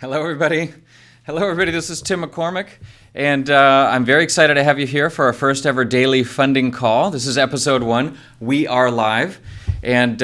Hello, everybody. Hello, everybody. This is Tim McCormick, and I'm very excited to have you here for our first ever daily funding call. This is episode 1. We are live, and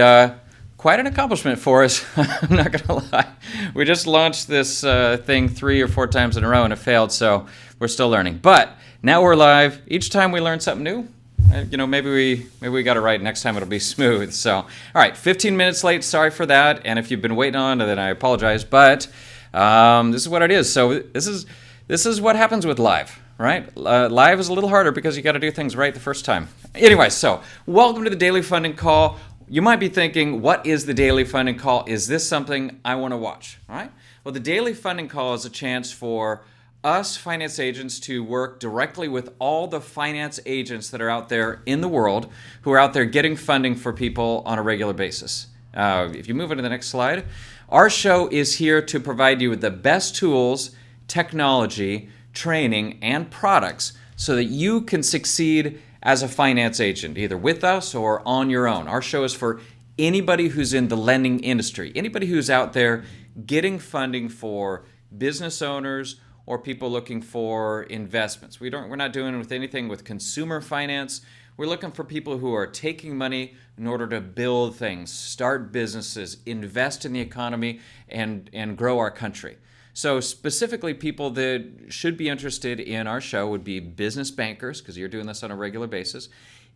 quite an accomplishment for us. I'm not going to lie. We just launched this thing 3 or 4 times in a row, and it failed, so we're still learning. But now we're live. Each time we learn something new. Maybe we got it right. Next time it'll be smooth. So, all right, 15 minutes late. Sorry for that. And if you've been waiting on, then I apologize. But this is what it is. So this is what happens with live, right? Live is a little harder because you got to do things right the first time. Anyway, so welcome to the Daily Funding Call. You might be thinking, what is the Daily Funding Call? Is this something I want to watch? All right. Well, the Daily Funding Call is a chance for us finance agents to work directly with all the finance agents that are out there in the world who are out there getting funding for people on a regular basis. If you move into the next slide, our show is here to provide you with the best tools, technology, training, and products so that you can succeed as a finance agent, either with us or on your own. Our show is for anybody who's in the lending industry, anybody who's out there getting funding for business owners or people looking for investments. We're not doing anything with consumer finance. We're looking for people who are taking money in order to build things, start businesses, invest in the economy, and grow our country. So specifically, people that should be interested in our show would be business bankers, because you're doing this on a regular basis,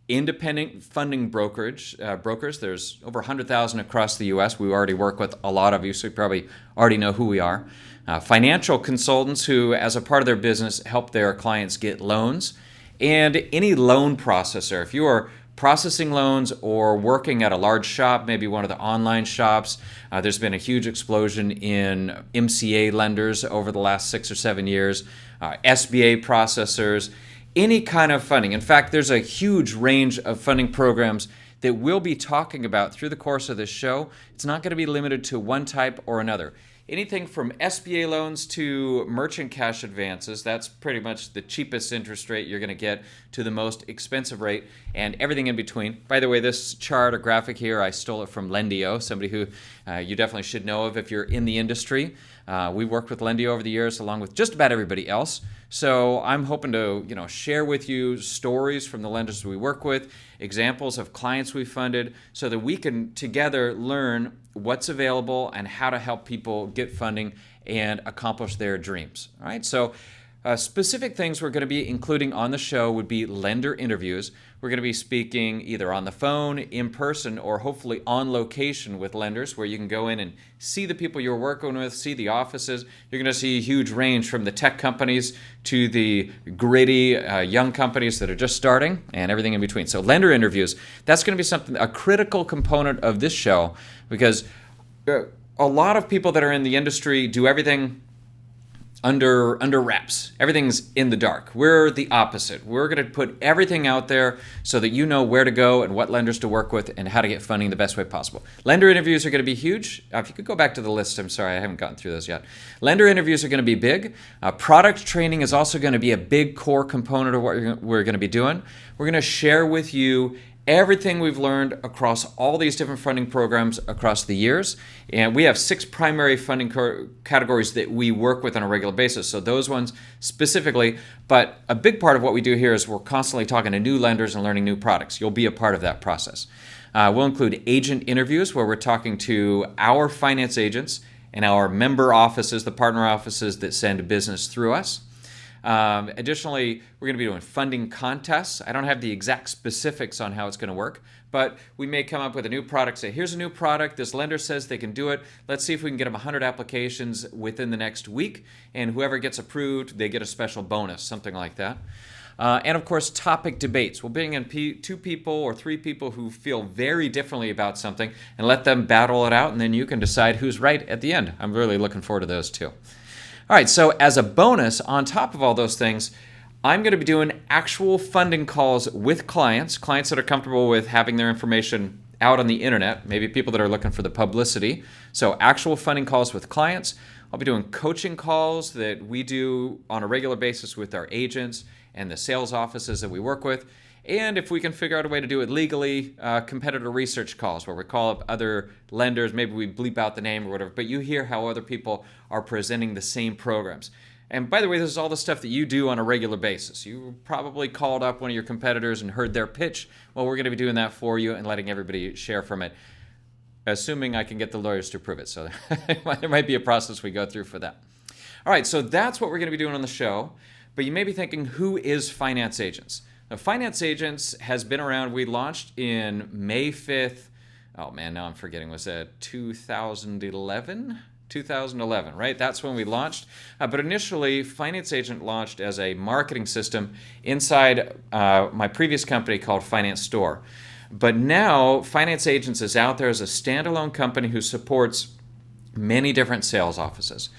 independent funding brokers. There's over 100,000 across the U.S. We already work with a lot of you, so you probably already know who we are. Financial consultants who, as a part of their business, help their clients get loans. And any loan processor. If you are processing loans or working at a large shop, maybe one of the online shops, there's been a huge explosion in MCA lenders over the last 6 or 7 years, SBA processors, any kind of funding. In fact, there's a huge range of funding programs that we'll be talking about through the course of this show. It's not going to be limited to one type or another. Anything from SBA loans to merchant cash advances, that's pretty much the cheapest interest rate you're going to get, to the most expensive rate, and everything in between. By the way, this chart or graphic here, I stole it from Lendio, somebody who you definitely should know of if you're in the industry. We've worked with Lendio over the years, along with just about everybody else. So I'm hoping to, share with you stories from the lenders we work with, examples of clients we funded, so that we can together learn what's available and how to help people get funding and accomplish their dreams. All right. So specific things we're going to be including on the show would be lender interviews. We're going to be speaking either on the phone, in person, or hopefully on location with lenders, where you can go in and see the people you're working with, see the offices. You're going to see a huge range from the tech companies to the gritty young companies that are just starting and everything in between. So lender interviews, that's going to be a critical component of this show, because a lot of people that are in the industry do everything under wraps. Everything's in the dark. We're the opposite. We're going to put everything out there so that you know where to go and what lenders to work with and how to get funding the best way possible. Lender interviews are going to be huge. If you could go back to the list, I'm sorry, I haven't gotten through those yet. Lender interviews are going to be big. Product training is also going to be a big core component of what we're going to be doing. We're going to share with you everything we've learned across all these different funding programs across the years. And we have 6 primary funding categories that we work with on a regular basis. So those ones specifically, but a big part of what we do here is we're constantly talking to new lenders and learning new products. You'll be a part of that process. We'll include agent interviews, where we're talking to our finance agents and our member offices, the partner offices that send business through us. Additionally, we're going to be doing funding contests. I don't have the exact specifics on how it's going to work, but we may come up with a new product, say, here's a new product, this lender says they can do it. Let's see if we can get them 100 applications within the next week, and whoever gets approved, they get a special bonus, something like that. And of course, topic debates. We'll bring in 2 people or 3 people who feel very differently about something and let them battle it out, and then you can decide who's right at the end. I'm really looking forward to those too. All right, so as a bonus, on top of all those things, I'm going to be doing actual funding calls with clients that are comfortable with having their information out on the internet, maybe people that are looking for the publicity. So actual funding calls with clients. I'll be doing coaching calls that we do on a regular basis with our agents and the sales offices that we work with. And if we can figure out a way to do it legally, competitor research calls where we call up other lenders, maybe we bleep out the name or whatever, but you hear how other people are presenting the same programs. And by the way, this is all the stuff that you do on a regular basis. You probably called up one of your competitors and heard their pitch. Well, we're going to be doing that for you and letting everybody share from it, assuming I can get the lawyers to approve it. So there might be a process we go through for that. All right, so that's what we're going to be doing on the show. But you may be thinking, who is Finance Agents? Now, Finance Agents has been around. We launched in May 5th. Oh, man, now I'm forgetting. Was that 2011? 2011, right? That's when we launched. But initially, Finance Agent launched as a marketing system inside my previous company called Finance Store. But now, Finance Agents is out there as a standalone company who supports many different sales offices.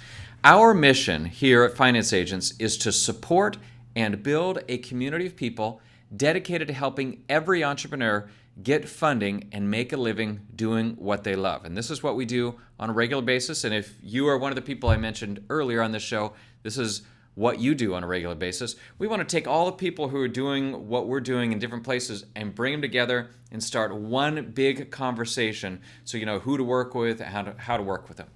Our mission here at Finance Agents is to support and build a community of people dedicated to helping every entrepreneur get funding and make a living doing what they love. And this is what we do on a regular basis. And if you are one of the people I mentioned earlier on this show, this is what you do on a regular basis. We want to take all the people who are doing what we're doing in different places and bring them together and start one big conversation so you know who to work with and how to work with them.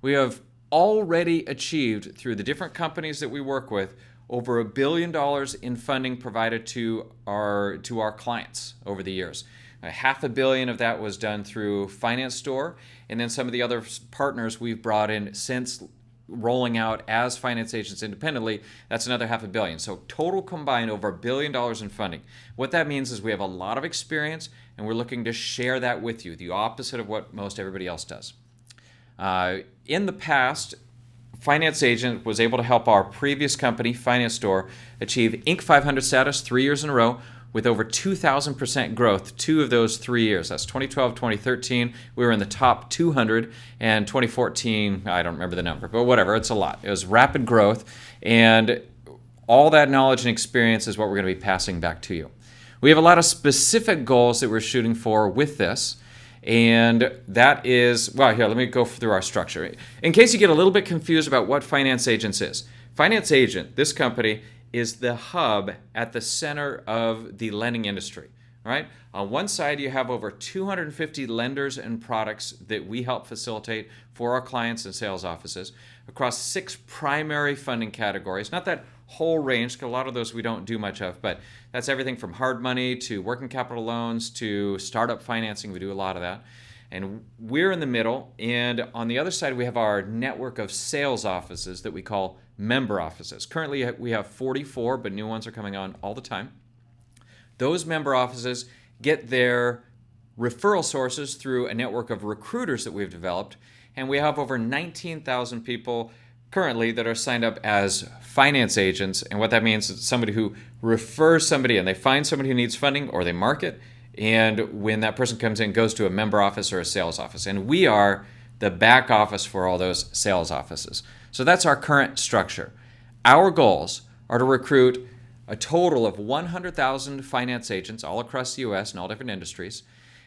We have already achieved, through the different companies that we work with, over $1 billion in funding provided to our clients over the years. $500 million of that was done through Finance Store, and then some of the other partners we've brought in since rolling out as Finance Agents independently, that's another $500 million. So total combined over $1 billion in funding. What that means is we have a lot of experience, and we're looking to share that with you, the opposite of what most everybody else does. In the past, Finance Agent was able to help our previous company, Finance Store, achieve Inc. 500 status 3 years in a row with over 2,000% growth 2 of those 3 years. That's 2012, 2013. We were in the top 200, and 2014, I don't remember the number, but whatever, it's a lot. It was rapid growth, and all that knowledge and experience is what we're going to be passing back to you. We have a lot of specific goals that we're shooting for with this. And that is, well, here, let me go through our structure. In case you get a little bit confused about what Finance Agents is. Finance Agent, this company, is the hub at the center of the lending industry, right? On one side, you have over 250 lenders and products that we help facilitate for our clients and sales offices across 6 primary funding categories. Not that whole range, because a lot of those we don't do much of, but that's everything from hard money to working capital loans to startup financing. We do a lot of that. And we're in the middle, and on the other side we have our network of sales offices that we call member offices. Currently we have 44, but new ones are coming on all the time. Those member offices get their referral sources through a network of recruiters that we've developed, and we have over 19,000 people currently that are signed up as Finance Agents. And what that means is somebody who refers somebody in. They find somebody who needs funding, or they market, and when that person comes in, goes to a member office or a sales office. And we are the back office for all those sales offices. So that's our current structure. Our goals are to recruit a total of 100,000 finance agents all across the U.S. in all different industries,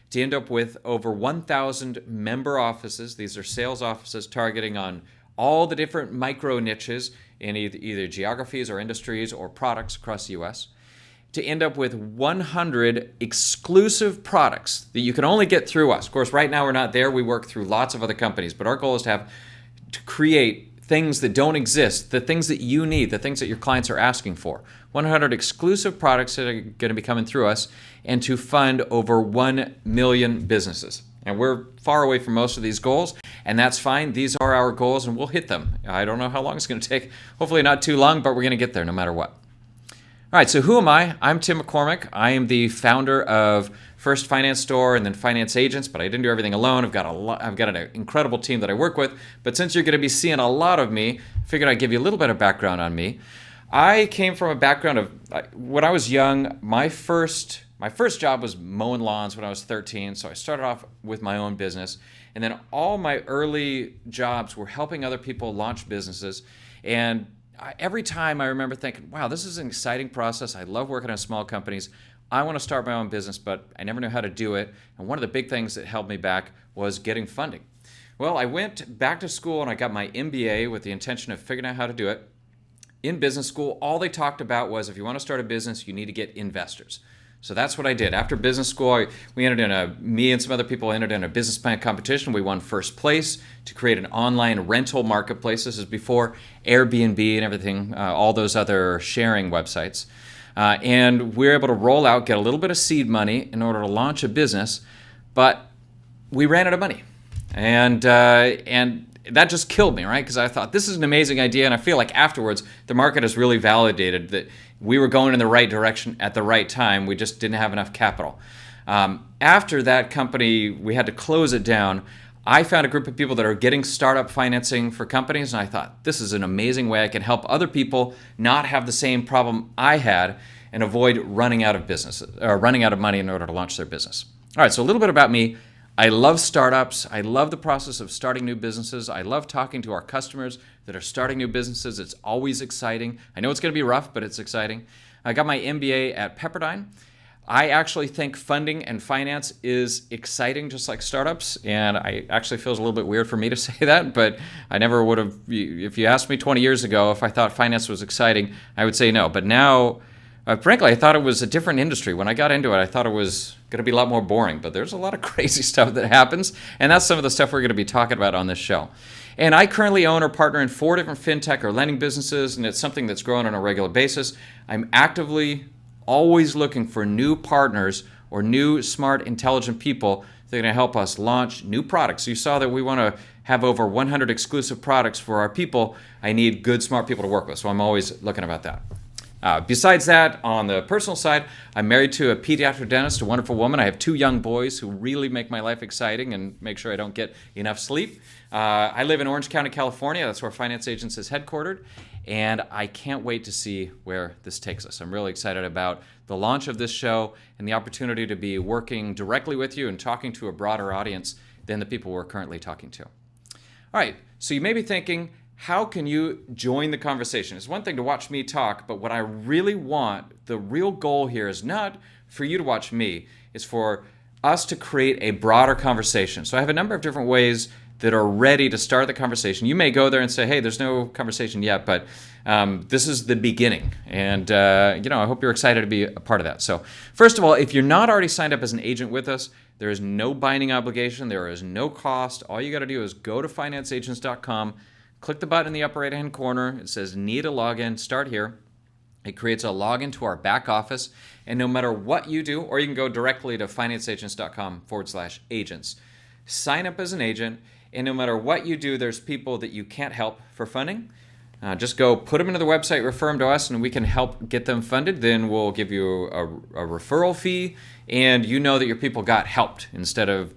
to end up with over 1,000 member offices. These are sales offices targeting on all the different micro niches in either geographies or industries or products across the U.S., to end up with 100 exclusive products that you can only get through us. Of course, right now we're not there. We work through lots of other companies, but our goal is to create things that don't exist, the things that you need, the things that your clients are asking for. 100 exclusive products that are going to be coming through us, and to fund over 1 million businesses. And we're far away from most of these goals, and that's fine. These are our goals, and we'll hit them. I don't know how long it's going to take. Hopefully not too long, but we're going to get there no matter what. All right, so who am I? I'm Tim McCormick. I am the founder of first Finance Store and then Finance Agents, but I didn't do everything alone. I've got an incredible team that I work with. But since you're going to be seeing a lot of me, I figured I'd give you a little bit of background on me. I came from a background of, when I was young, my first job was mowing lawns when I was 13, so I started off with my own business. And then all my early jobs were helping other people launch businesses. And every time I remember thinking, wow, this is an exciting process. I love working on small companies. I want to start my own business, but I never knew how to do it. And one of the big things that held me back was getting funding. Well, I went back to school and I got my MBA with the intention of figuring out how to do it. In business school, all they talked about was, if you want to start a business, you need to get investors. So that's what I did. After business school, me and some other people entered in a business plan competition. We won first place to create an online rental marketplace. This is before Airbnb and everything, all those other sharing websites. And we were able to roll out, get a little bit of seed money in order to launch a business, but we ran out of money. And that just killed me, right? Because I thought, this is an amazing idea, and I feel like afterwards, the market has really validated that we were going in the right direction at the right time. We just didn't have enough capital. After that company, we had to close it down. I found a group of people that are getting startup financing for companies, and I thought, this is an amazing way I can help other people not have the same problem I had and avoid running out of money in order to launch their business. All right, so a little bit about me. I love startups. I love the process of starting new businesses. I love talking to our customers that are starting new businesses. It's always exciting. I know it's going to be rough, but it's exciting. I got my MBA at Pepperdine. I actually think funding and finance is exciting, just like startups. And I actually feels a little bit weird for me to say that, but I never would have, if you asked me 20 years ago if I thought finance was exciting, I would say no. But now, frankly, I thought it was a different industry. When I got into it, I thought it was going to be a lot more boring, but there's a lot of crazy stuff that happens, and that's some of the stuff we're going to be talking about on this show. And I currently own or partner in 4 different fintech or lending businesses, and it's something that's growing on a regular basis. I'm actively always looking for new partners or new, smart, intelligent people that are going to help us launch new products. So you saw that we want to have over 100 exclusive products for our people. I need good, smart people to work with, so I'm always looking about that. Besides that, on the personal side, I'm married to a pediatric dentist, a wonderful woman. I have 2 young boys who really make my life exciting and make sure I don't get enough sleep. I live in Orange County, California. That's where Finance Agents is headquartered. And I can't wait to see where this takes us. I'm really excited about the launch of this show and the opportunity to be working directly with you and talking to a broader audience than the people we're currently talking to. All right, so you may be thinking, how can you join the conversation? It's one thing to watch me talk, but what I really want, the real goal here is not for you to watch me, it's for us to create a broader conversation. So I have a number of different ways that are ready to start the conversation. You may go there and say, hey, there's no conversation yet, but this is the beginning. And I hope you're excited to be a part of that. So first of all, if you're not already signed up as an agent with us, there is no binding obligation. There is no cost. All you got to do is go to financeagents.com, click the button in the upper right-hand corner. It says need a login. Start here. It creates a login to our back office. And no matter what you do, or you can go directly to financeagents.com/agents. Sign up as an agent. And no matter what you do, there's people that you can't help for funding. Just go put them into the website, refer them to us, and we can help get them funded. Then we'll give you a referral fee, and you know that your people got helped instead of,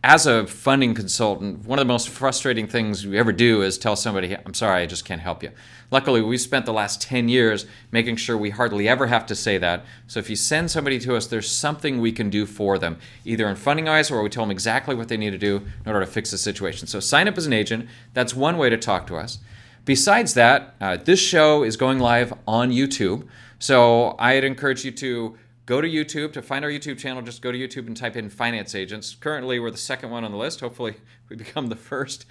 as a funding consultant, one of the most frustrating things you ever do is tell somebody, I'm sorry, I just can't help you. Luckily, we spent the last 10 years making sure we hardly ever have to say that. So if you send somebody to us, there's something we can do for them, either in funding-wise or we tell them exactly what they need to do in order to fix the situation. So sign up as an agent. That's one way to talk to us. Besides that, this show is going live on YouTube. So I'd encourage you to go to YouTube. To find our YouTube channel, just go to YouTube and type in Finance Agents. Currently, we're the second one on the list. Hopefully, we become the first.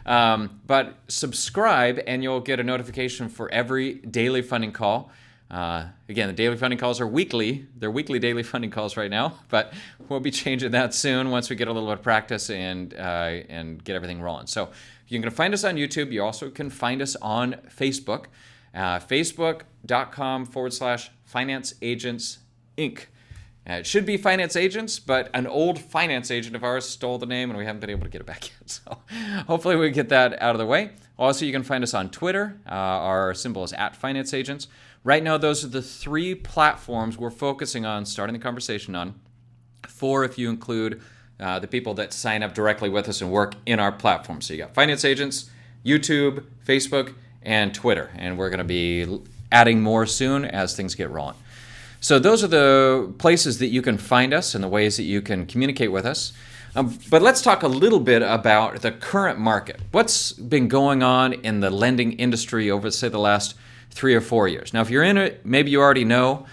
But subscribe, and you'll get a notification for every daily funding call. Again, the daily funding calls are weekly. They're weekly daily funding calls right now, but we'll be changing that soon once we get a little bit of practice and get everything rolling. So you can find us on YouTube. You also can find us on Facebook, facebook.com/Finance Agents Inc. It should be Finance Agents, but an old finance agent of ours stole the name and we haven't been able to get it back yet. So hopefully we get that out of the way. Also, you can find us on Twitter. Our symbol is @FinanceAgents. Right now, those are the 3 platforms we're focusing on starting the conversation on. 4 if you include the people that sign up directly with us and work in our platform. So you got Finance Agents, YouTube, Facebook, and Twitter. And we're going to be adding more soon as things get rolling. So those are the places that you can find us and the ways that you can communicate with us. But let's talk a little bit about the current market. What's been going on in the lending industry over, say, the last 3 or 4 years? Now, if you're in it, maybe you already know,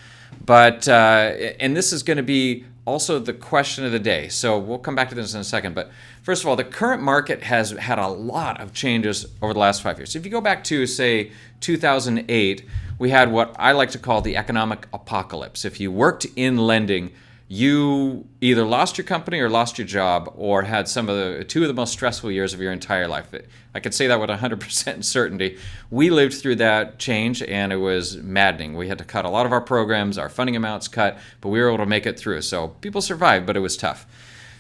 but and this is going to be also the question of the day. So we'll come back to this in a second. But first of all, the current market has had a lot of changes over the last 5 years. If you go back to, say, 2008, we had what I like to call the economic apocalypse. If you worked in lending, you either lost your company or lost your job or had two of the most stressful years of your entire life. I could say that with 100% certainty. We lived through that change, and it was maddening. We had to cut a lot of our programs, our funding amounts cut, but we were able to make it through. So people survived, but it was tough.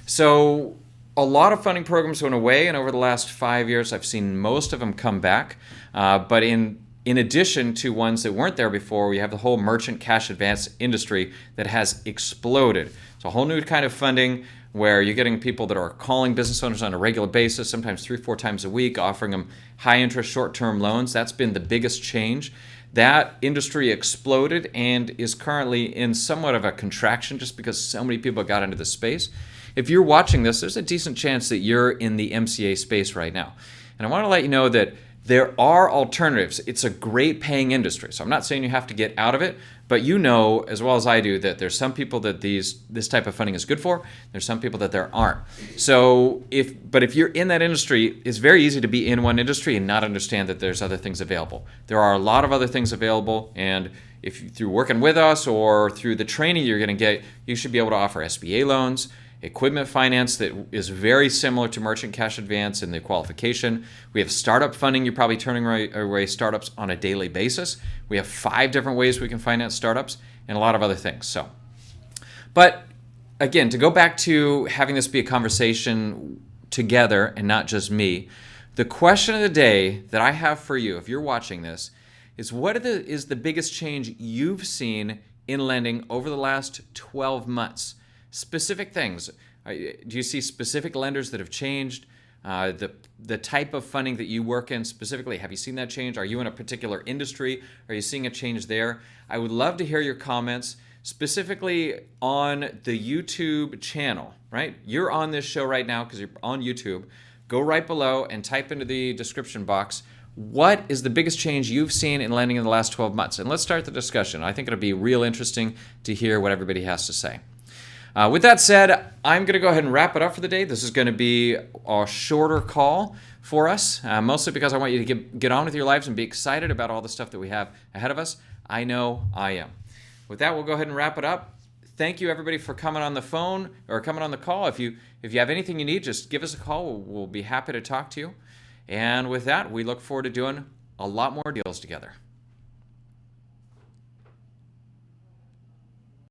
So a lot of funding programs went away, and over the last 5 years, I've seen most of them come back. But in addition to ones that weren't there before, we have the whole merchant cash advance industry that has exploded. It's a whole new kind of funding where you're getting people that are calling business owners on a regular basis, sometimes 3-4 times a week, offering them high interest short-term loans. That's been the biggest change. That industry exploded and is currently in somewhat of a contraction just because so many people got into the space. If you're watching this, there's a decent chance that you're in the MCA space right now. And I want to let you know that there are alternatives. It's a great paying industry. So I'm not saying you have to get out of it, but you know as well as I do that there's some people that this type of funding is good for. There's some people that there aren't. So if you're in that industry, it's very easy to be in one industry and not understand that there's other things available. There are a lot of other things available, and if through working with us or through the training you're going to get, you should be able to offer SBA loans, equipment finance that is very similar to merchant cash advance in the qualification. We have startup funding. You're probably turning away startups on a daily basis. We have 5 different ways we can finance startups and a lot of other things. But again, to go back to having this be a conversation together and not just me, the question of the day that I have for you, if you're watching this, is what is the biggest change you've seen in lending over the last 12 months? Specific things. Do you see specific lenders that have changed? The type of funding that you work in specifically, have you seen that change? Are you in a particular industry? Are you seeing a change there? I would love to hear your comments, specifically on the YouTube channel, right? You're on this show right now because you're on YouTube. Go right below and type into the description box, what is the biggest change you've seen in lending in the last 12 months? And let's start the discussion. I think it'll be real interesting to hear what everybody has to say. With that said, I'm going to go ahead and wrap it up for the day. This is going to be a shorter call for us, mostly because I want you to get on with your lives and be excited about all the stuff that we have ahead of us. I know I am. With that, we'll go ahead and wrap it up. Thank you, everybody, for coming on the phone or coming on the call. If you have anything you need, just give us a call. We'll be happy to talk to you. And with that, we look forward to doing a lot more deals together.